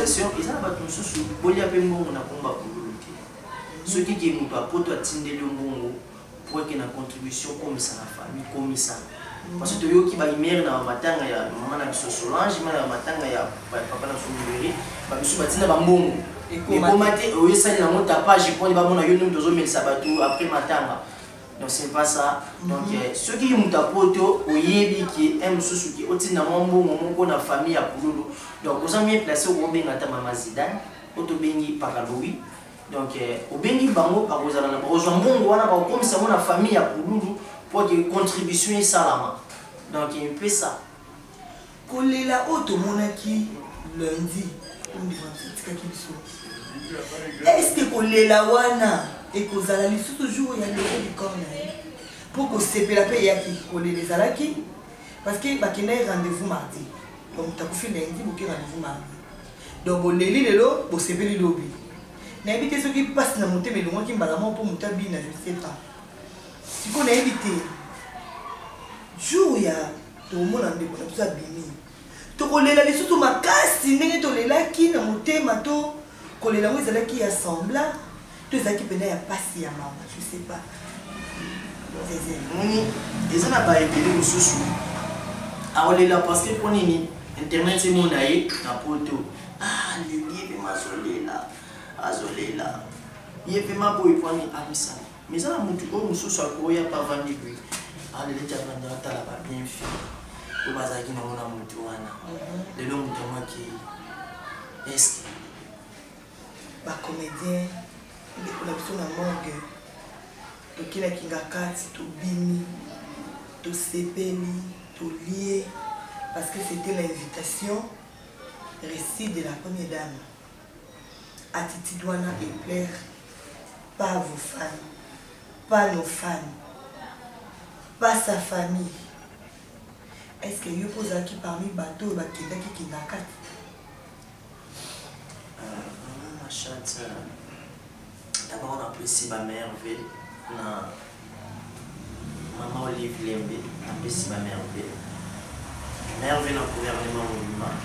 association ils ont battu sous bolia pengo na combat pour lutter ce qui est mutu apoto atindeli mbongo pour que na contribution comme ça la famille comme ça parce que yo ki ba imere na matanga ya mama na biso Solange na matanga ya papa na Sombiri ba biso batina ba mbongo et komate o yesa na mon tapage pour ba mona yo nous dozo mel sabatu après matanga donc c'est pas ça donc ceux qui mutu apoto oyebi ki aime susu ki otina mbongo moko na famille ya Pululu donc aux amis placé au benga ta mama Zidane oto bengi Pakaloui donc au bengi bango par aux alana rejoindre mbongo wana ba comme ça mona famille ya Pululu pour que contribution et salama donc il fait ça kolela auto monaki lundi est-ce que kolela wana et kozala lisusu jour ya lelo likona pour que sepela pe yaki kolela zalaki parce que bakena rendez-vous mardi donc takufi lundi boki rendez-vous mardi donc boleli lelo bo sepeli lobi na éviter ce qui passe na monter mais loin qui mbala mo pour mutabi na je sais pas si qu'on a évité jour ya to mona ndeko na tusa bimi to kolela lisusu makasi ndenge to lelaki na motema to kolela ngo ezalaki ya sembla to ezalaki pena ya pasi ya mama je sais pas moni ezana ba ebele mususu aolela parce que ponini internet c'est mon aïe na poto ah le livre mazolela azolela yepe maboy poni amisa mais ça mutu ko mususu akoya pa vandi lui ah le leta vanda tala ba bien fait to bazaki na mona mutu wana le long mutu maki est ba comédien ndeko na biso na morgue to kila kingakati to bimi to sepeli to lié parce que c'était l'invitation récit de la première dame attitude wana et plaire pas vos fans pas nos fans pas sa famille est-ce que yo posa qui parmi bateau ba kindaki kingakati ma chante d'abord on apprécie ma mère na maman Olive Lembe apprécie ma mère na gouvernement monument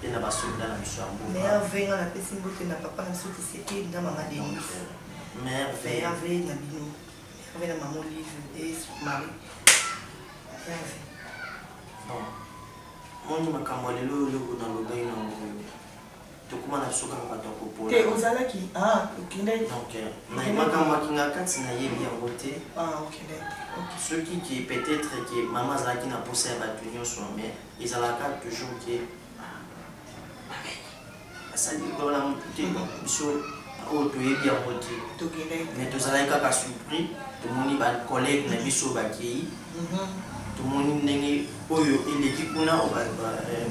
et na basoldat na biso ambo mère venga na pesi mbote na papa na soki c'était na maman Denis mère venga na bino avec la maman Olive et son mari bon moni makambo lelo lelo na lobai na ngo tokuma na soka kwa toko pola te ozalaki okinde donc na makambo kingakati na yebi yango te okinde ce qui peut-être que maman zalaki na posa ya bato nyonso mais ezalaka toujours que asali kola mutu te biso oyo toyebi yango te mais tozalaki kaka surpris tomoni bacollègue na biso bakei tomoni ndenge oyo eleki kuna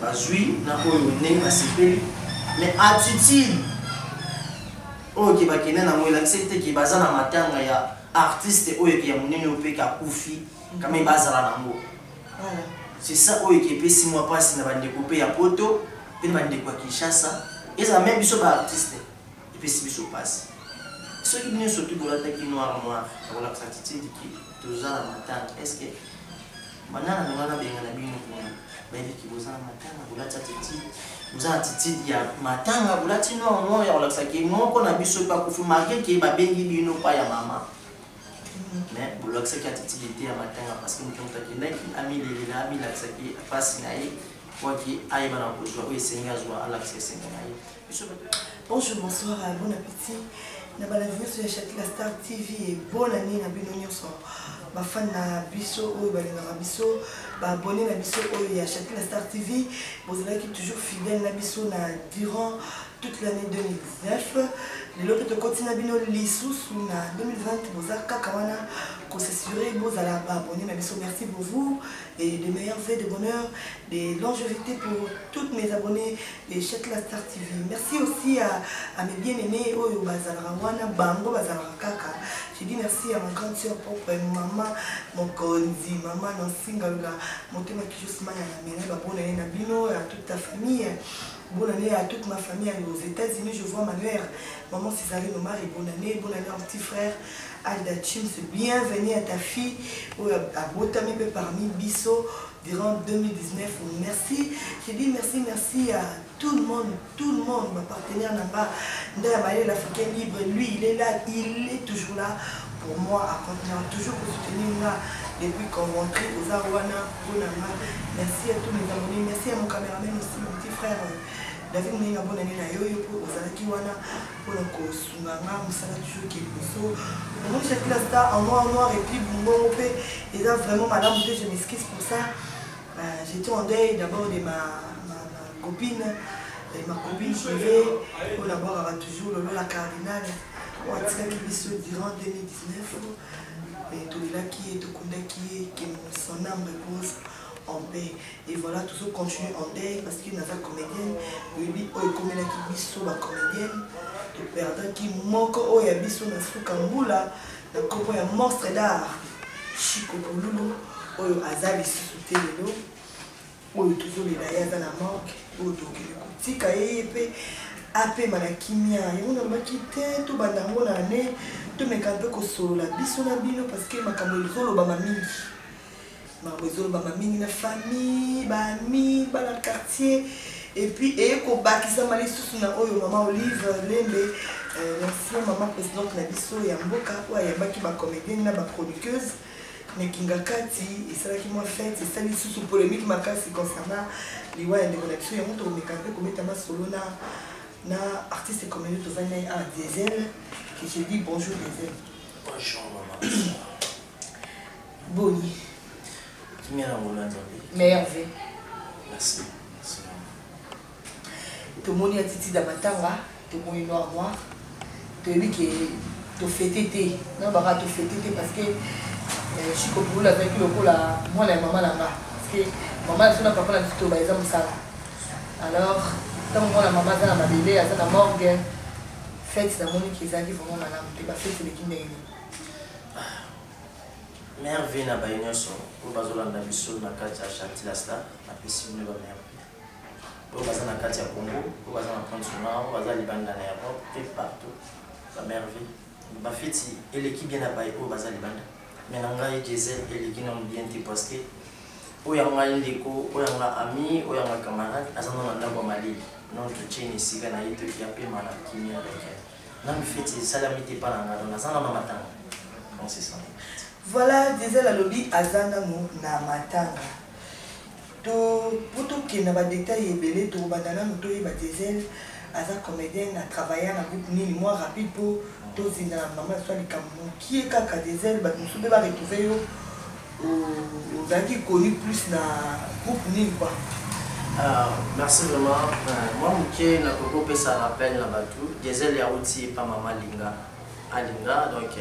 bazwi na oyo ndenge basepeli mais attitude oyo ke bakende nango elakisi te ke baza na matanga ya artiste oyo ke ya monene oyo mpe kakufi kame bazala nango c'est ça oyo ke epesi mwa mpasi na bandeko mpe ya poto mpe na bandeko ya Kinshasa ezala même biso baartiste epesi biso mpasi soki bino surtout bolataki noir akolakisa attitude ki toza na matanga est ce que banana na wana benga na bino kuna bayebiki boza na matanga bolati attitude boza attitude ya matanga bolati noir ya kolakisa ke moko na biso pa kufi marke ke babengi bino pa ya mama mais bolakisa ke attitude te ya matanga parce que mutu akendaki amilelela amilakisa ke pasi na ye waki ayeba na kozwa oyo esengi azwa alakisa esengi na ye bonjour bonsoir bon appétit na bienvenue sur la Star TV et bonne année na bino nyonso bafan na biso oyo balingaka biso baabonné na biso oyo ya la Star TV bozalaki toujours fidèle na biso na durant toute l'année 2019 lelo mpe tokoti na bino lisusu na 2020 boza kaka wana kosasure bozala baabonné na biso merci pour vous et de meilleurs vœux de bonheur de longévité pour toutes mes abonnés de la Star TV. Merci aussi à mes bien-aimés oyo bazalaka wana bango bazalaka kaka. Je dis merci à ma grande sœur propre maman Mokonzi, maman Nansinga Motema Kijusma ya mena ba bonne année na bino à toute ta famille. Bonne année à toute ma famille aux États-Unis. Je vois ma mère, maman Césarine Omar, et bonne année à mon petit frère Alda Chims. Bienvenue à ta fille à Botami parmi Bisso durant 2019. Merci. Je dis merci à tout le monde, ma partenaire Namba, l'Africain Libre, lui, il est là, il est toujours là pour moi, à continuer, toujours pour soutenir moi depuis qu'on rentre aux Arwana, merci à tous mes abonnés, merci à mon caméraman aussi, mon petit frère David Mouinga, bonne année à Yoyo pour Ozalaki Wana, pour le Kosunganga, Moussala toujours qui est Koso. Moi, j'ai fait la star en noir et puis Bungo, et là vraiment, madame, je m'excuse pour ça. J'étais en deuil d'abord de ma copine privée, pour d'abord avoir toujours la cardinale, pour attirer durant 2019, et tout là qui est, tout qui son âme repose en paix. Et voilà, tout ça continue en deuil parce qu'il y a une comédienne, oui, comme elle a qui la comédienne, de perdre qui manque, oh, il y a biso na Soukamboula, le corps un monstre d'art, Chico Pouloulou, oh, Azali sous le lot. Oyo toujours les dans la morgue, oyo tika yepe ape malakimia yango na makite to bandango na ne to mekampe ko solo la biso na bino parce que makambo ezolo ba mingi makambo ezolo ba mingi na famille ba ami ba la quartier et puis ko bakisa mali susu na oyo maman Olive Lembe l'ancien maman présidente na biso ya mboka po ya baki ba comédienne na ba producteuse. Mais Kingakati, et c'est là qui m'a fait, c'est ça les sous polémique concernant les voix de connexion. Il y a un autre comme solo na artiste comme nous tous à Diesel qui j'ai dit bonjour Diesel. Bonjour maman. Boni. Qui m'a envoyé Merveille. Merci. Tout le monde a titi d'amatanga, tout le monde noir. Tu dis que tu fais tété. Non, bah tu fais tété parce que Chico Pouloulou avec le coup là, moi et maman là-bas. Parce que maman est sur la papa là, tout bas, ils ont ça. Alors, tant que moi la maman est dans ma bébé, elle est dans la morgue. Faites la monnaie qui est vraiment madame. Tu vas faire ce qui n'est pas. Merveille na baïnoso, pour bazolanda biso na kati ya Chantier la Star, na pesi ne ba merveille. Pour baza na kati ya Congo, pour baza na Pointe Noire, baza libanda na Europe, partout. La merveille. Ba feti et l'équipe bien na baï pour baza libanda. Mais nanga Diesel et l'équipe n'ont bien été parce que oyanga ndeko, oyanga ami, oyanga camarade, azana na ndabo mali. Non tu tiens ici kana yeto qui appelle mana kimia avec. Na mi feti salamité pas nanga, na azana na matanga. Donc c'est ça. Voilà, Diesel a lobby azana mo na matanga. To poto ki na ba détail ebele to bandana moto e ba Diesel aza comédienne a travaillé na groupe nini moi rapide pour tozina maman soit les Cameroun qui est kaka Diesel ba nous soube ba retrouver yo au zaki connu plus na groupe nini quoi. Merci vraiment. Moi muké na koko pe ça rappelle na batu Diesel ya outi pa maman Linga Alinga donc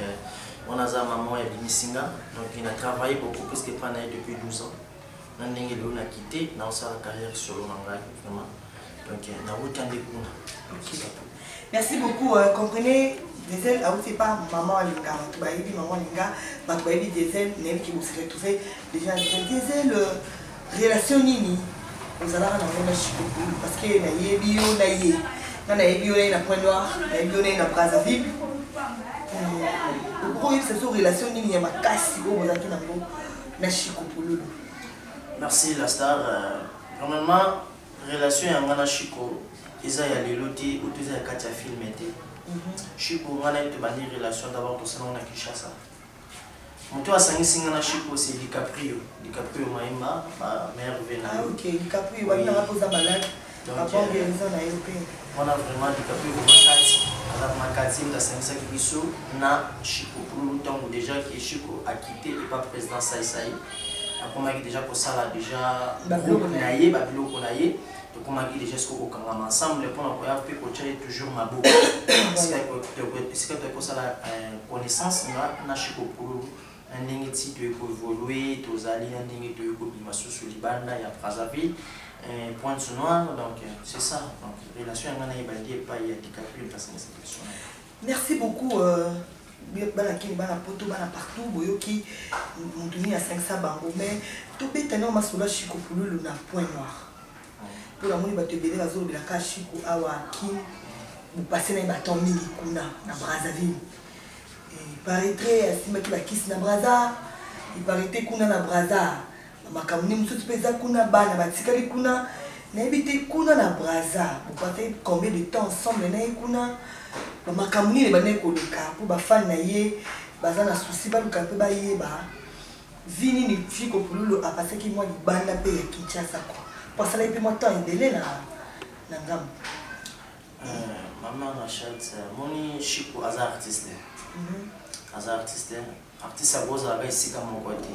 on a sa maman et Binisinga donc il a travaillé beaucoup parce que pendant depuis 12 ans. On a quitté dans sa carrière sur le manga vraiment. Donc on a autant de coups. Merci beaucoup. Comprenez, Diesel a aussi pas maman Linga, maman Linga, Diesel, qui vous se retrouver déjà Diesel relation nini. Vous allez en Chico parce que na yebio na ye, na yebio na Point Noir, na yebio na Brazzaville. C'est une relation nini ya makasi vous êtes na Chico Pouloulou. Merci la star. Normalement, relation avec Chico, ils ont les lotis ou tous les cas de film. Chico, on a une relation d'abord pour ça on a Kinshasa. Mon tour à Sangisingana Chico, c'est DiCaprio. DiCaprio Maïma, ma mère venue. Ah ok, DiCaprio, on a posé malade. On a vraiment DiCaprio ma quatrième de Sangisaki na Chico pour longtemps déjà que Chico a quitté et pas président Saïsaï. Après, déjà pour ça, déjà, groupe naïe, babilo konaïe, donc on a dit déjà ce qu'on a ensemble, pour nous avoir fait coacher toujours ma boucle. Parce que tu as la connaissance, on a Chico Pouloulou, un ingénieur de évoluer, tous alliés, un ingénieur de évoluer, sur Libanda, il y a Brazzaville, Pointe Noire, donc c'est ça. Donc, relation avec un bandit et pas il y a DiCaprio, parce que c'est question. Merci beaucoup. Bana kini bana poto bana partout boyoki mutuni à 500 bango mais to betana masula Chico Pouloulou na Point Noir pour la moni bato belé bazo bila ka Chico awa kin vous passez na baton mingi kuna na Brazzaville et paraîtrait asima ki ba kiss na Brazza il paraîtrait kuna na Brazza makamuni musutu peza kuna bana batikali kuna N'habitez kuna na Braza. Vous passez combien de temps ensemble? N'habitez kuna. Ma kamuni les banais kolika pour ba fan naie. Baza na souci ba luka pe ba ye ba. Vini ni fiko pululo a passé qui moi banda pe ya Kinshasa quoi. Parce que là il peut moi temps délai na ngam. Maman Rachel, moni Chico as artiste. As artiste, artiste à gros avec ici comme mon côté.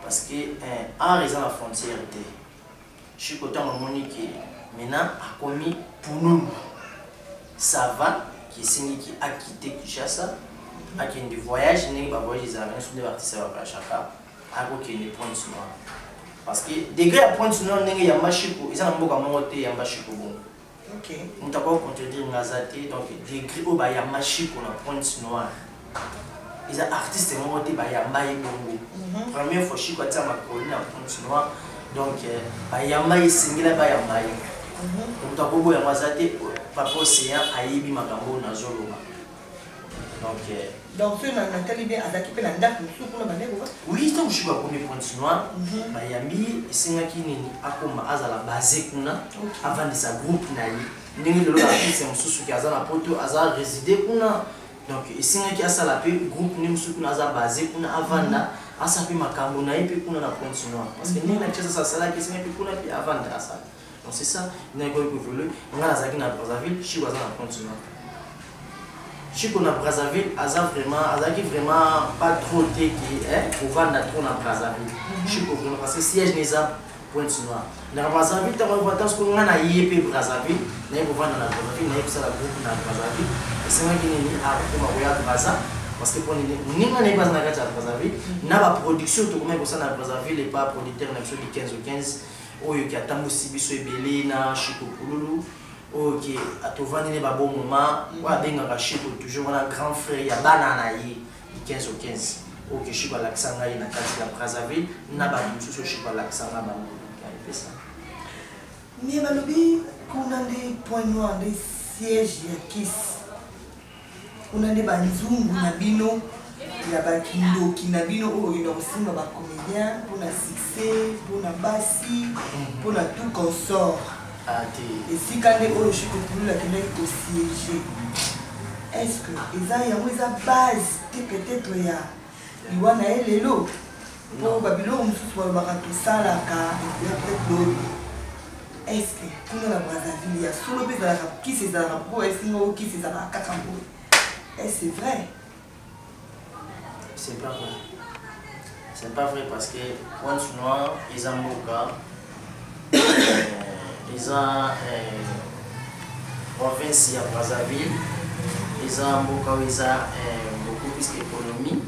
Parce que en raison de la frontière, Chico tant moni qui maintenant a commis pour nous. Ça va, qui signe qui a quitté Kinshasa, a qui des voyages, n'est pas voyage des avions sur des artistes à chacun, a qui ne point sur moi. Parce que degré à point sur nous, n'est pas Chico, ils ont beaucoup à monter, il y a Chico bon. Ok. Nous avons contredit Ngazate, donc degré au Baya Chico na point sur noir. Ils ont artistes monté Baya Maï Bongo. Première fois Chico a été ma colline à point sur noir, donc Baya Maï single Baya Maï. Nous avons beau Ngazate, papa océan Aïbi Magambo na Zoloma. Donc, ce Nathalie bien Azaki peut la date pour la banane. Oui, donc je suis pas comme point noir. Bayami, c'est qui n'est pas comme Azala basé kuna avant de sa groupe naï. N'est-ce pas c'est un sous qui a la poto Azala résidé kuna. Donc, c'est qui a ça la paix groupe n'est pas Azala basé kuna avant là. Asapi makambo naï pe kuna na point noir. Parce que n'est pas ça ça là qui c'est kuna puis avant là ça. Donc c'est ça. N'est pas que voulu. On a Azaki na Brazzaville, je suis dans la point noir. Chico na Brazzaville, Azaki vraiment pas trop qui pour vendre trop na Brazzaville. Chico vraiment parce que siège n'est pas point noir. Na Brazzaville, tu as l'importance qu'on a yépe Brazzaville, n'est pour vendre na Brazzaville, n'est pas la groupe na Brazzaville. Et c'est moi qui n'est pas pour ma Brazza parce que pour n'est pas na Brazzaville, n'a pas production tout comme ça na Brazzaville et pas producteur na sur 15 ou 15 ou qui a tambosi biso ebele na Chico Pululu. Ok, à tout vendre les bon moment, ou à bien Chico toujours un grand frère, il y a banana 15 ou 15. Ok, je suis à l'accent là, il y a la Brazzaville, n'a pas de souci, je suis à l'accent là, il fait ça. Mais Malobi, qu'on a des points noirs, des sièges, qui on a des banzous, on a bino, il y a des kilo, qui a bino, il y a aussi des comédiens, pour le succès, pour la bassi, pour tout consort. Et si quand les gens sont au siège, est-ce que ils ont une base peut-être il y a les lots pour Babylone soit tout ça là est-ce que pour la Brazzaville il y a sous le pays qui c'est ça qui c'est ça est-ce c'est vrai? C'est pas vrai. C'est pas vrai parce que Point Noir ils ont beaucoup ils ont province à Brazzaville, ils ont beaucoup plus d'économie.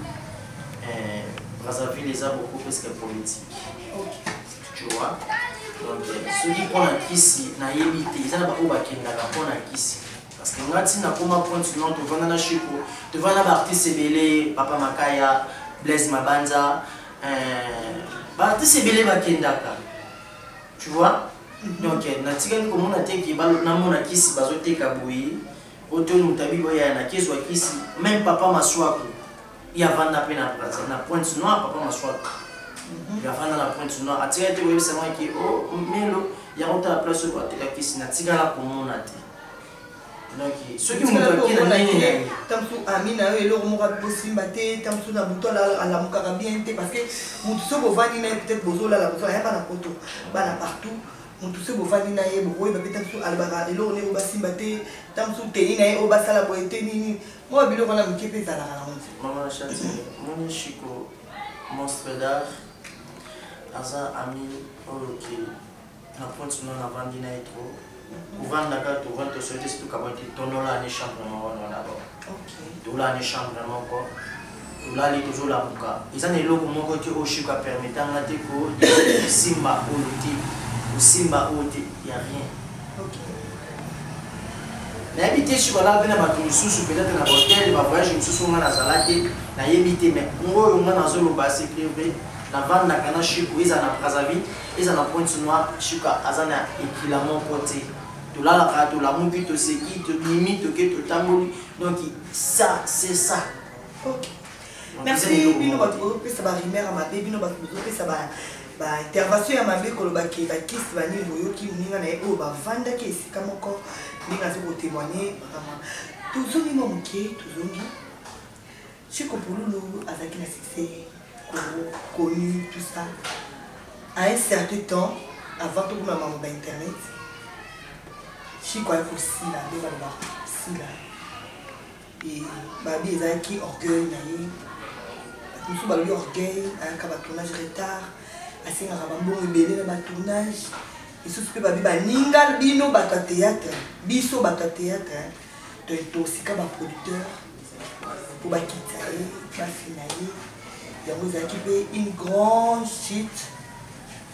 Brazzaville, ils ont beaucoup plus de politique. Tu vois? Donc, ceux qui prennent la Kissi, ils ont beaucoup de Kissi. Parce que nous avons un point de nom, tu vas dans Chico, tu vas dans l'artiste Ebele, Papa Makaya, Blaise Mabanza, l'artiste Ebele Bakendaka. Tu vois? Donc, natikali comme on a été qui va na kisi bazote kaboui auto mutabi boya na kezo kisi même papa maswako il y a vanda pena na Pointe Noire papa maswako il y a vanda na Pointe Noire atika te web c'est moi qui oh melo il y a autre la place pour ateka kisi na tigala comme on a été donc ceux qui m'ont dit na nini tamsu amina yo eloko moko bosimba te tamsu na buto la ala mukaka bien te parce que mutu soko vani na peut-être bozola la bozola ya pas na poto bana partout tout ce que vous faites, vous avez peut-être albara, et l'on est au bassin batté, tant sous tenir, au bassin la boîte, moi, je vais vous dire que c'est ça. Maman Chati, mon Chico, monstre d'art, Asa ami, ok, la pointe non avant dîner trop. Vous vendez la carte, vous vendez ce disque, vous avez ton nom là, les chambres, d'abord. Ok. Tout là, les chambres, encore. Tout là, les toujours la bouca. Ils ont des logos, mon côté au Chico permettant la déco, de Simba ou le type. Simba il n'y a rien. Ok. Mais habiter sur la vie, peut-être dans l'hôtel, il va voyager, je suis dans la salade, mais on a dans le bas, c'est privé. La vente n'a qu'un chico, ils ont la Brazzaville, ils ont la Pointe Noire, chico, azana et qui l'a mon côté. Tout là, la carte, la mouille, tout ce qui te limite, tout le tambour. Donc, ça, c'est ça. Ok. Merci, Bino, votre ça va rimer à ma bébé, Bino, votre ça va. intervention ya mabe kolobaki bakisi bani boyoki ninga na oyo bavandaki esika moko ndenge aza kotémoigner vraiment tozongi mwa moke tozongi Chico Pouloulou azalaki na succès connu tout ça à un certain temps avant tout ma maman internet Chico a aussi la de la si là et babi ezalaki orgueil na ye nous sommes orgueil un tournage retard assez un rabambo ebele na tournage et surtout que babi baninga bino bato théâtre biso bato théâtre donc aussi comme un producteur pour bakita ba finaler il y a vous équipé une grande chute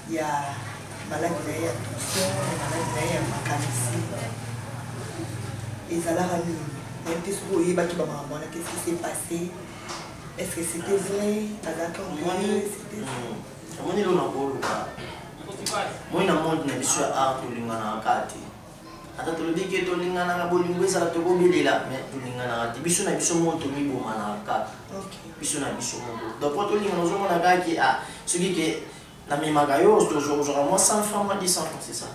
il y a malade de attention malade de makanisi et ça l'a ramené même si vous voyez bah qu'est-ce qui s'est passé. Est-ce que c'était vrai? Moi, ata tolobiki tolingana na bolingo ezala tokobelela mais tolingana te biso na biso moto mibomana kaka biso na biso moto donc po tolingana ozomona kaki soki ke namemaka yo ozwaka mwa 100 francs mwa 200 francs c'est ça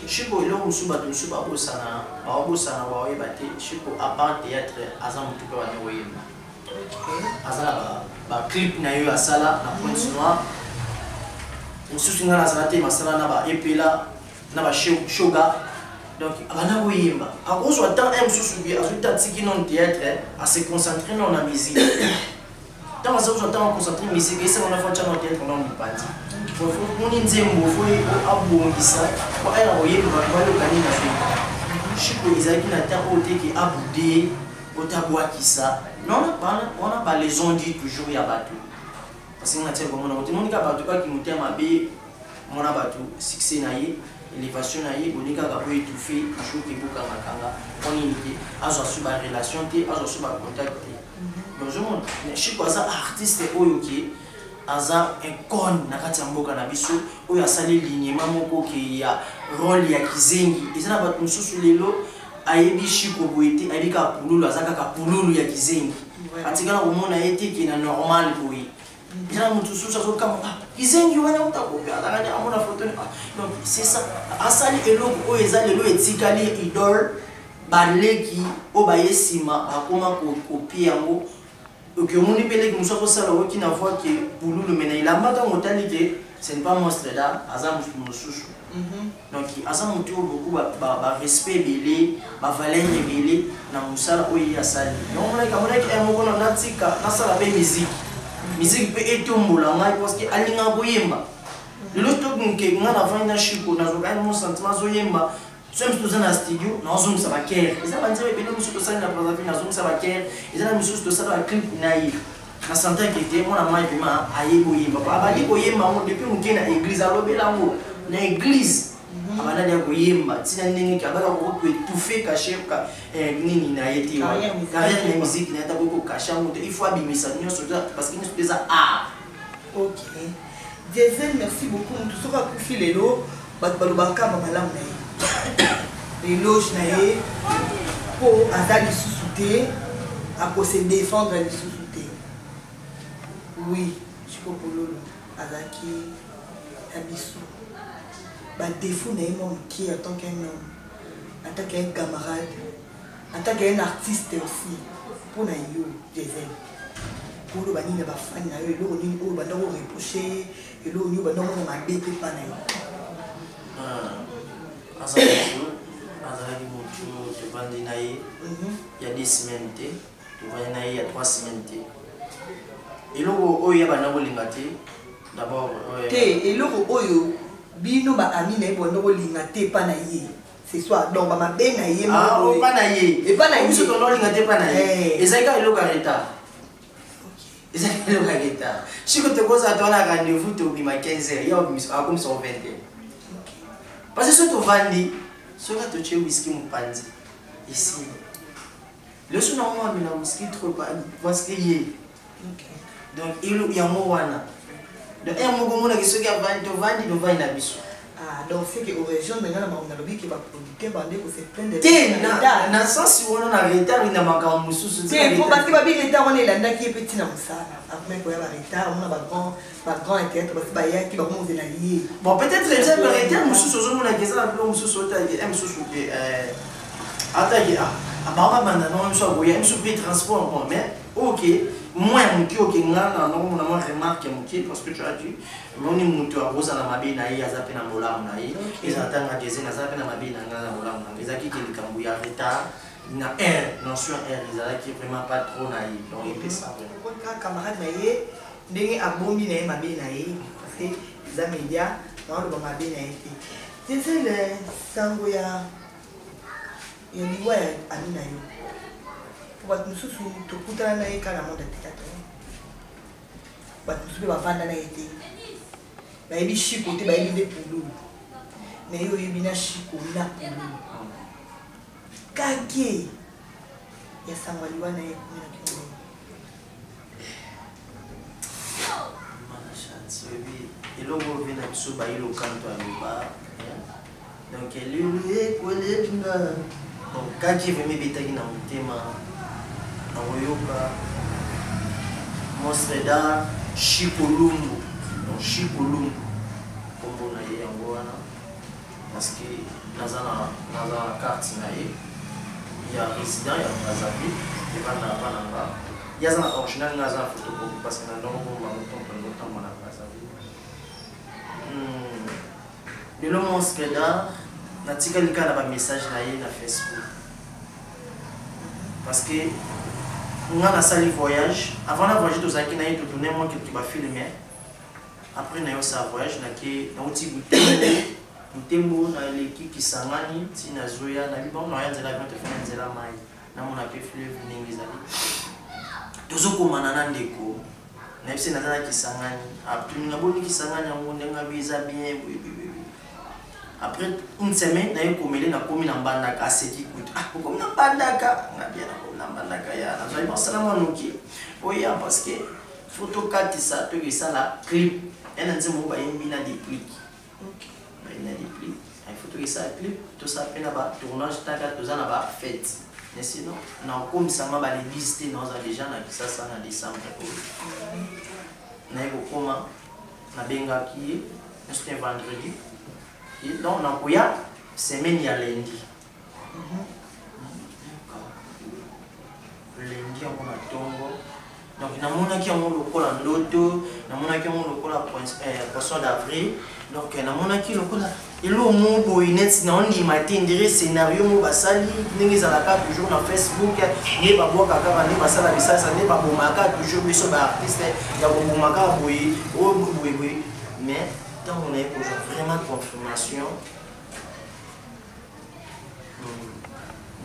Chico eloko mosusu bato mosusu babosana baoyeba te Chico à part théâtre aza motu mpe bane koyemba aza na baclip na yo asala na Pointe Noire mosusu nga nazala te masala na baepela na bashoga donc abana koyemba akozwa temps mosusu bi azuta tiki non théâtre à se concentrer dans la musique tant akozwa temps à concentrer musique et c'est on a fait dans théâtre dans le parti faut moni nzembo faut abongisa kwa ela koyemba balo kanina fe Chico ezaki na temps ote ki abude otabwakisa non on a pas les on dit toujours ya bato parce que on a tient comme on a monika bato ka ki mutema be mona bato succès na ye élévation na ye bonika ka po étouffer toujours que boka makanga on inité azo su ba relation te azo su ba contact donc je montre Chico aza artiste oyoki aza icône na kati ya mboka na biso oyo asali lignement moko ki ya rôle ya kizengi ezana bato mosusu lelo ayebi Chico boete ayebi ka pululu aza kaka pululu ya kizengi atikala komona ye te ki na normal boye ezana motu susu azokama kizengi wana utakopia azakani amona photo donc c'est ça asali eloko oyo eza lelo etikali idole baleki oyo baye nsima bakoma kopie yango ok omoni mpe leki mosu akosala oki na voix ke pululu mena elambaka motali ke ce n'est pas monstre da aza mosusu donc aza motu oyo beaucoup barespect ebele bavaleur ebele na mosala oyo ye asali donc omonaki moko na natika nasala mpe musique mpe etombola ngai parce que alinga koyemba lelo toke nga na vandi na Chico nazokani mon sentiment azoyemba soki toza na studio nazongisa bakere eza banzela ebele mosusu tosali na brazzaville nazongisa bakere eza na misusu tosala baclip na ye na sentaki ete mwana mai pema ayebi koyemba abandi koyemba yango depuis moke na église alobela yango na église abandaki ya koyemba ntina ndenge ke abaka koétouffe cache nini na ye te carrière na musique na ye ta kokokache yango te il faut abimisa nyonso parce que nyonso mpe eza art. Ok Diesel, merci beaucoup motu soki akufi lelo bato balobaka malamu na ye éloge na ye mpo aza lisusu te akose défendre lisusu te oui Chico Pouloulou azalaki ya biso badéfaut na ye mwa moke en tant qu'un homme en tant qu'un camarade en tant qu'un artiste aussi mpo na yo Diesel polo banini na bafani na yo eloko nini oyo banda koreproche eloko nini banda komona mabe mpe mpa na yo azalaki motu tovandi na ye ya 10 semaines te tovandi na ye ya 3 semaines te eloko oyo ya banda kolinga te d'abord te eloko oyo bino baami na ye banda kolinga te mpa na ye ce soir donc bamabe na ye mpa na ye biso tonolinga te mpa na ye ezalaki ka eloko ya retard ezalaki eloko ya retard Chico tokozala towana rendez-vous tobima 15h ya akomisa 20h parce que soki tovandi soki atotie whisky mopanzi esili leso na mwa amela whisky trop parce que ye donc yango wana donc moko monaki soki tovandi na biso Ah, donc c'est qu'aux régions, maintenant, on a le qui va produire, c'est plein de... Dans le sens où on a un retard, il n'y a pas de moussous. C'est pour parce que le retard, on est là, qui est petit dans ça. Après, il y a un retard, on a un grand intérêt, parce qu'il y a qui va nous élayer. Bon, peut-être le retard, moussous, on a question, on a moussous, transport, mais ok, moi, on a remarqué parce que tu as dit, mais on est monté à Rosa na mabe na ye azape na molam na ye ils attendent à des azape na mabe na ngana molam na les aki qui le cambuya retard na notion ils allaient qui vraiment pas trop na ye donc il fait ça quand camarade na ye ndenge abombi na ye mabe na ye parce que les médias dans le mabe na ye c'est le sango ya liwa ya ami na yo pour battre mususu tokutana na ye kana monde de théâtre battre mususu bavanda na ye te bayebi chiko te bayebi nde pululu na ye oyebi na chiko na pululu kake ya sango liwa na ye komina kingo elongo ovi na biso bayilo kanto aloba donc elulu ekolebinga donc kaki vraimen ebetaki na motema na koyoka mosreda chikolumbu donc chikolumbu kombo na ye yango wana parce que naza na carte na ye ya résident ya brazzaville evanda pa na nga ye aza na original nga aza na photocopie parce que na ndongo motombo na brazzaville lelo mosreda natikali kaka na bamessage na ye na Facebook parce que nga nasali voyage avant na voyage tozalaki na ye totourne mwa kelke bafilme après na yo sa voyage nauti butembo naleki kisangani ti nazoya na bibango na ya nzela avion tofana nzela mai namona mpe fleuve ndenge ezali tozokomana na ndeko nayebi se naza na kisangani aptuninga boni kisangani yango ndenge abi eza bien après une semaine naye komele nakomi na mbandaka aseki kutu okomi na mbandaka ngabia nakomi na mbandaka ya nazwali basala mwa noki oya parce que photo katisa tokesala clip ena nzembo bayembi na déplique bayembi na déplique photo kesala clip tosala mpe na batournage taka toza na bafete mais sinon nakomisama balebisi te naoza déjà na kisasa na décembre oyo naye kokoma nabengaki ye c'était vendredi donc nakoya semaine ya lundi lundi yango na ntongo donc namonaki yango lokola ndoto namonaki yango lokola poisson d'avril donc namonaki lokola elo mo boye neti naondima te ndire scénario mo basali ndenge ezalaka toujours na Facebook nde babwakaka bande basala bisasa nde babomaka toujours biso baartiste ya kobomaka boye oyo boye mais tant on a vraiment confirmation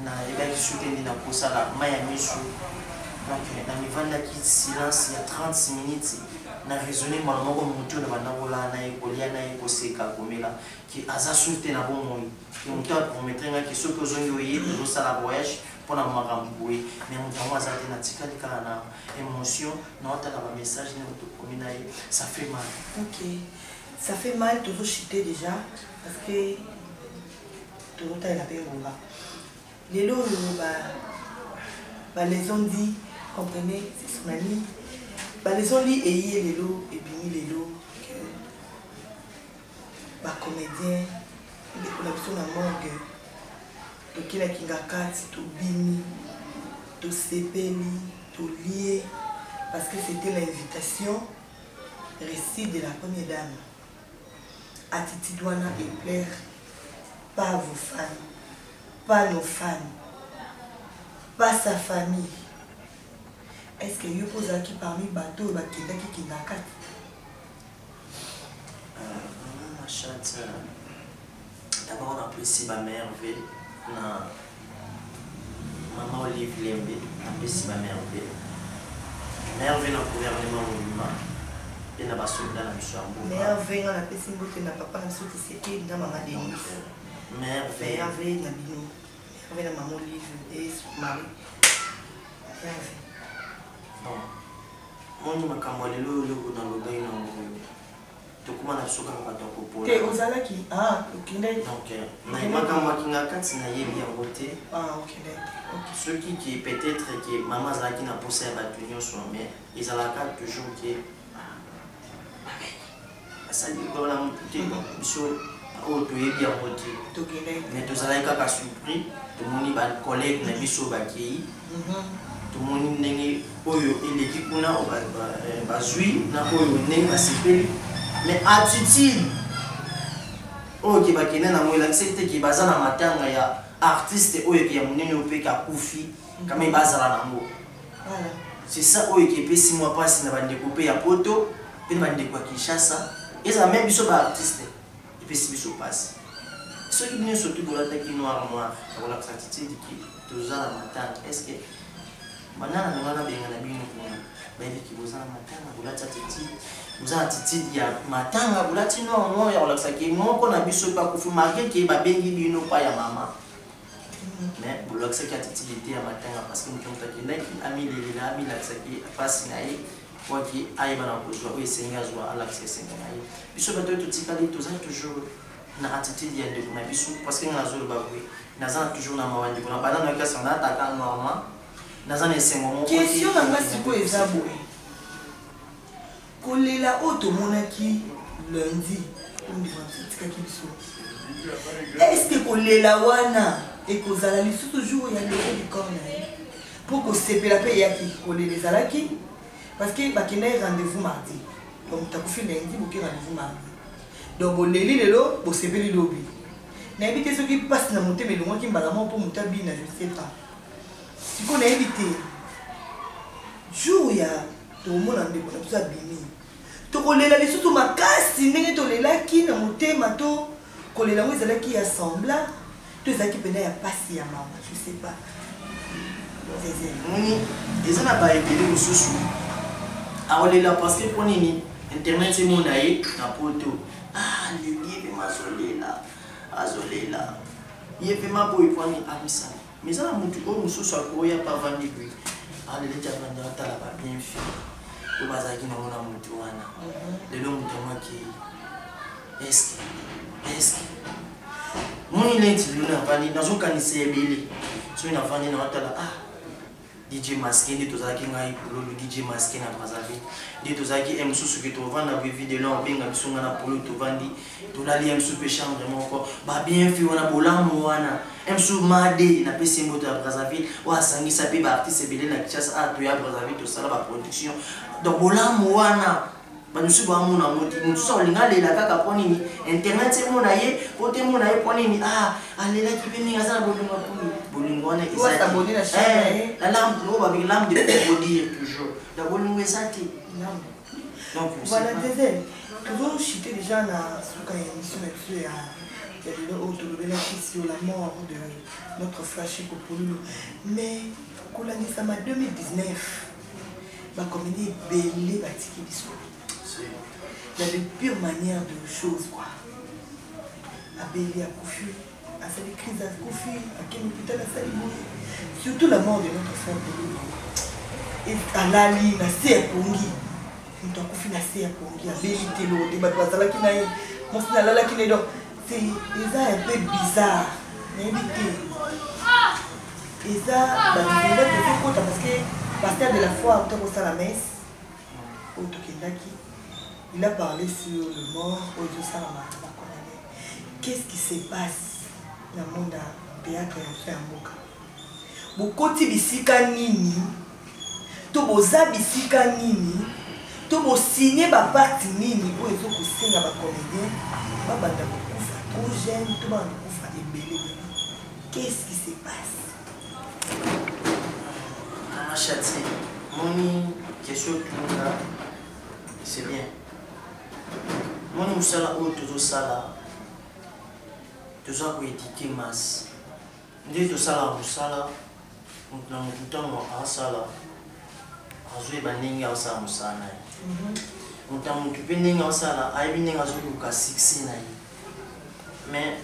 na ebaki soutenu na kosala maya misu donc na mivandaki silence ya 30 minutes na raisonner mwana moko motu na bandakola na ye kolia na ye koseka komela ki aza soute na bomoi ki motu apromettre nga ki soki ozongi oye ozosala voyage mpona makambo boye mais moto yango aza te natikali kaka na émotion na otala bamessage na tokomi na ye ça fait mal. Ok. Ça fait mal de chuter déjà parce que tout le temps il a payé là. Les lots, les ont dit, comprenez, c'est son ami. Les ont dit, ayez les lots, et puis les lots, que comédien, on a besoin d'un morgue, de qui n'a qu'un kat, tout bini, tout sepeli, tout lié, parce que c'était l'invitation, récit de la première dame. Attitude wana et plaire pas vos fans, pas nos fans, pas sa famille. Est-ce que vous posez qui parmi bateau qui n'a qu'à ma chatte, d'abord on apprécie ma mère, maman Olive Lembe, on apprécie ma mère. Mère vient au gouvernement musulman. Et na basoda na biso yango mère venga na pesi mbote na papa na soki seki na mama Denis mère venga na bino mère na maman Olive et Marie bon moni makambo lelo lelo na lobai na ngo to comment on a soka kwa toko pour te ozala ki okende donc na imaka moi kinga kati na yebi yango te okende ceux qui peut-être que maman zala qui n'a poussé à battre nyonso mais ils ala ka toujours que ça dit ko na muté biso o to yebi yango te tokende mais tozala kaka surpris to moni ba collègue na biso ba kei tout le monde ndenge oyo eleki kuna bazwi na oyo ndenge basepeli mais attitude oyo ke bakende na moyo elakisi te ke baza na matanga ya artiste oyo ke ya monene oyo mpe kakufi kame bazala nango c'est ça oyo ke epesi mwa mpasi na bandeko mpe ya poto mpe na bandeko ya kinshasa ezala même biso baartiste epesi biso mpasi soki bino surtout bolataki noir akolakisa attitude ki toza na matanga est ce que banana na wana benga na bino kuna bayebi ki boza na matanga bolati attitude boza na attitude ya matanga bolati noir ya kolakisa ki moko na biso mpe akufi marke ke babengi bino pa ya mama mais bolakisaki attitude te ya matanga parce que moto akendaki amilelela amilakisaki mpasi na ye poaki ayeba na kozwa oyo esengi azwa alakisa esengi na ye biso bato oyo totikali tozali toujours na attitude ya ndeko na biso parce que nga nazoloba boye naza toujours na mawa ndeko na bana na kasi naataka normal naza na esengo moko question na nga sikoyo eza boye kolela oyo tomonaki lundi tikaki biso est ce kolela wana ekozala lisusu jour ya lelo likor na ye mpo kosepela mpe eyaki kolela ezalaki parce que bakendaki rendez-vous mardi donc takufi lundi boke rendez-vous mardi donc boleli lelo bosepeli lobi nayebi te soki mpasi na motema elongwaki mbala moko mpo moto abina je sais pas sikoyo nayebi te jour ya tomona ndeko na biso abimi tokolela lisusu makasi ndenge tolelaki na motema to kolela ngo ezalaki ya sembla to ezalaki mpena ya pasi ya mama je sais pas eza na baebele mosusu akolela parce que mpo nini internet emona ye na poto leli ye mpe azolela ye mpe maboye pwani amisala mais eza na motu oyo mosusu akoya pavandi boye aleleti avandi atala babienfi oyo bazalaki nango na motu wana lelo motu amaki eske moni lenti lelo navandi nazokanisa ebele soki navandi na watala DJ Masqué nde tozalaki ngai pololo DJ Masqué na Brazzaville nde tozalaki mosusu ke tovanda na video là obenga biso nga na polo tovandi tolali mosusu mpe chambre moko babienfi wana bolamu wana mosusu made napesi mboto ya Brazzaville oyo asangisa mpe baartiste ebele na Kinshasa toya Brazzaville tosala baproduction donc bolamu wana banusu bamona mosusu olinga lela kaka mpo nini internet emona ye po te emona ye mpo nini alelaki mpe ndenge aza na bolingo mponi bolingo wana la lampe oyo babiki lampe de dire toujours la bolingo eza te donc voilà Dézel tozocite déjà na suka ya émission na biso ya lelo oyo tolobelaki sur la mort de notre frère Chico Pololo mais kolandisama 2019 bacomédie ebele batiki biso il y a de pires manières de choses quoi. Abeli a Koufi, a fait des crises à Koufi, à quel hôpital a fait surtout la mort de notre frère Pololo. Et à Lali, na Sea Pongi, nous avons Koufi na Sea Pongi, Abeli Telo, des Batouazala qui n'a eu, mon fils Lala qui n'est donc, c'est un peu bizarre, mais et ça, parce que pasteur de la foi, on t'a la messe, au Tokendaki. Il a parlé sur le mort au Diosalama. Qu'est-ce qui se passe dans le monde de théâtre et fait un moka? Bokoti bisika nini, to boza bisika nini, to bo signer ba parti nini pour ezo ko singa ba comédien, ba banda kokufa trop jeune, to ba kokufa ebele. Qu'est-ce qui se passe? Ma chati, mon question là, c'est bien. Moi, je suis là où tout ça, tout ça pour étiqueter masse. Je suis là où ça, donc dans le temps, on a ça là. Je suis banding à ça, on ça là. On t'a occupé banding à ça là. Aïe banding à ça où qu'à sixer là. Mais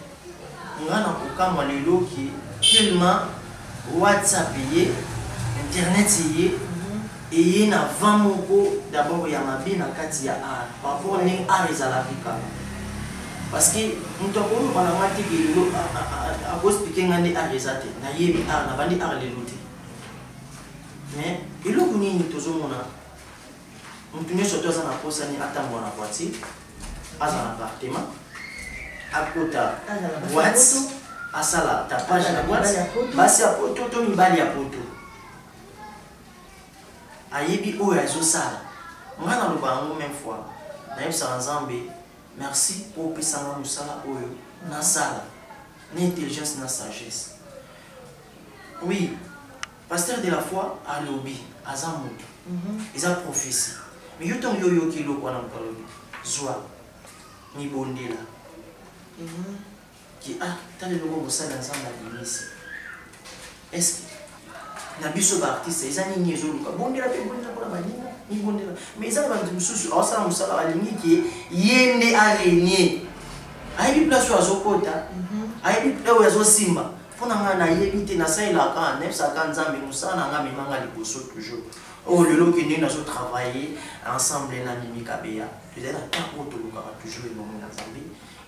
on a un peu comme les lots qui tellement WhatsApp y internet y et il y a d'abord il y a ma bien à Katia art par rapport à art et à la vie parce que nous avons pendant ma tête à cause de qu'il y a des arts les athées na yébi art na bandi art les lutter mais et là qu'on est toujours mon on tenait surtout à la poste ni attendre la voiture à un appartement à côté boîte à sala ta page la boîte basi à poto to mibali à poto ayebi oyo azosala nga na loba yango même fois nayebisaka nzambe merci pour opesanga mosala oyo nasala na intelligence na sagesse oui pasteur de la foi alobi aza moto eza prophétie mais yo ntongo yo oyoki eloko wana moto alobi zwa mibondela ki tala eloko mosala nzambe alimisi estce na biso baartiste eza nini ezoluka bondela mpe bondela mpona baninga mibondela mais eza na bato mosusu awasala mosala balingi ke ye nde arenie ayebi place oyo azokota ayebi oyo azosimba mpona ngai nayebi te nasalelaka nayebisaka nzambe mosala na ngai memanga liboso toujours oyo lelo okende nazotravaille ensemble na Mimi Kabeya tozali na ntango oyo tolukaka toujours elongo na nzambe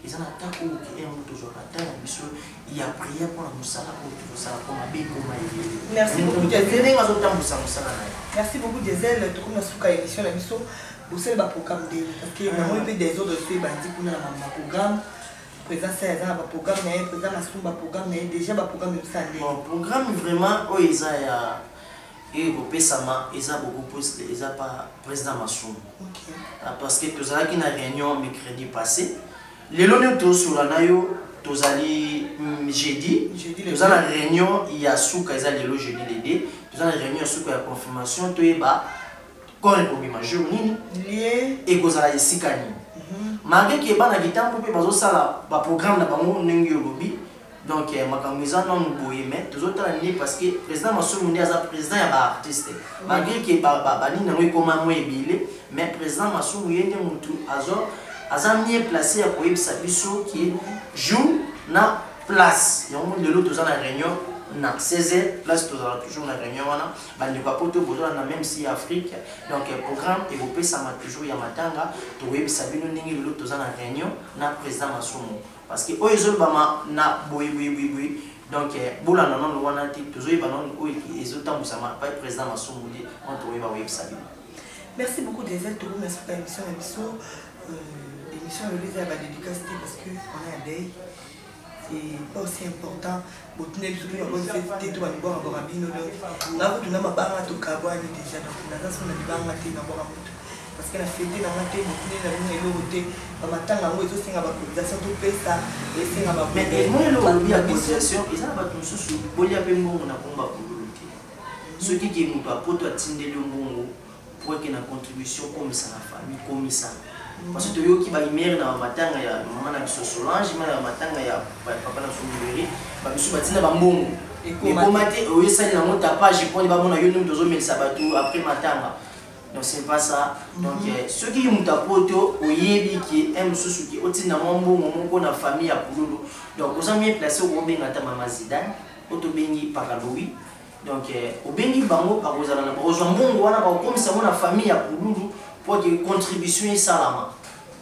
eza na ntango oyo ke mo tozwaka ntan na biso ya priere mpona mosala oyo tozosala mpo mabe ekoma ebele merci beaucoup ndenge azotambwisa mosala na ye merci beaucoup Diesel tokomi na suka émission na biso bosala baprogramme ndenge parce que namoni mpe des autres so ebandi kuna na baprogramme présence eza na baprogramme na ye présent masumu baprogramme na ye déjà baprogramme ebisa ndenge programme vraiment oyo eza ya ekopesama eza beaucoup plus eza pa président Masumu parce que tozalaki na réunion mercredi passé lelo nde tosula na yo tozali jeudi toza na réunion ya suka eza lelo jeudi lede toza na réunion ya suka ya confirmation toyeba kore kobima jour nini ekozala esika nini malgré ke ebanaki ntango mpe bazosala baprogramme na bango ndenge olobi donc makambo eza nano boye mais tozotala nini parce que président Masumu nde aza président ya baartiste malgré ke banini yango ekoma mwa ebele mais président Masumu ye nde motu aza mieux placé à koyebisa biso ki jour na place yango lelo toza na réunion na 16h place tozala toujours na réunion wana bandeko apoto bozala na même si Afrique donc programme ekopesama toujours ya matanga tokoyebisa bino ndenge lelo toza na réunion na président Masumu parce que oyo ezolobama na boye donc bolanda nono wana te tozoyeba nono oyo ezotambwisama pa président Masumu nde wana tokoyeba koyebisa bino merci beaucoup Diesel tokomi na émission na biso l'émission le visa va dédicace parce que on est à deuil c'est pas aussi important pour tenir le soutien à bonne fête tout va nous voir encore à bino là vous tu n'as pas barre tout cabane déjà donc on a ça on a du barre matin na boire moto parce que la fête na matin vous tenez la ligne et l'autre ba matanga ngo ezo singa ba cotisation to pesa et singa ba mais moi le lobby à cotisation ils ont ba tout sous bolia pe mbongo na komba kululuti ceux qui muto apoto atindeli mbongo pour que na contribution comme ça la famille comme ça parce que yo ki ba imere na matanga ya mama na biso Solange na matanga ya papa na Sombiri ba biso batina ba mbongo ekomate oyo sali na mota page pour ba mona yo nous dozo mettre sabatu après matanga donc c'est pas ça donc ceux qui muta poto oyebi ki aime susu ki otina mbongo moko na famille ya Pululu donc oza mieux placé au benga ta mama Zidane oto bengi Pakaloui donc au bengi bango pakozala na bozwa mbongo wana ba komisa mona famille ya Pululu pour que contribution est salama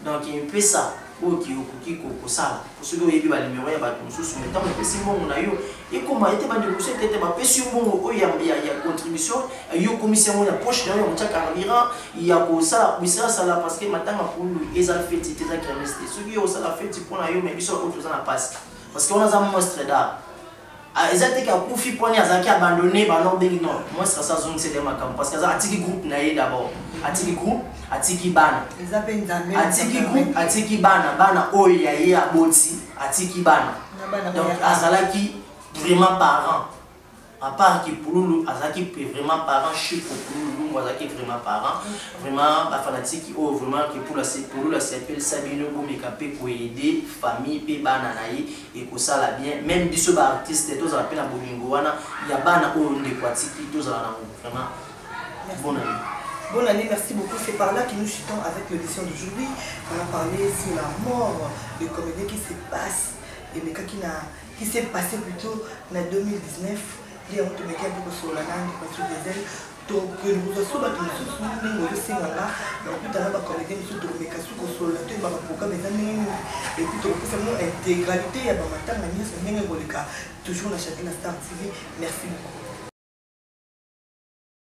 donc il fait ça pour que ko sala pour ceux qui ont numéro ya ba sous mais tant que si bon na yo et comment était ba de c'était ba pesi bon o ya contribution yo commission ya poche na yo mutaka carburant il y a ko ça bisala sala parce que matanga pour eza fête eza crémesté ceux qui ont ça la fête pour na yo mais biso ko toza na passe parce qu'on a un monstre d'art exactement qu'à Koufi Pony a abandonné par non bengi non moi ça zone c'est des macam parce que ça atiki groupe na d'abord atiki groupe atiki bana atiki bana oya ya boti atiki bana donc azalaki vraiment parent à part qui Pululu azaki vraiment parent chic pour Pululu azaki vraiment parent vraiment la fanatique oh vraiment que pour la s'appelle Sabino Bomekape pour aider famille pe bana naï et que ça la bien même biso ba artiste tous appellent à bolingo wana ya bana o de kwatiki tous ala vraiment bonne année, merci beaucoup. C'est par là que nous chutons avec l'édition d'aujourd'hui. On a parlé sur la mort de comédien qui se passe et mais qui s'est passé plutôt en 2019. Il y a un peu sur la langue de Diesel tokoza bato mosusu ndenge ozosenganga nakutana bakolege mosusu tokomeka su kosola toyeba baprogramme eza ndenge nini epuis tokopesa mo intégralité ya bamatanga nyonso ndenge koleka toujours na Châtelet Star TV. Merci beaucoup.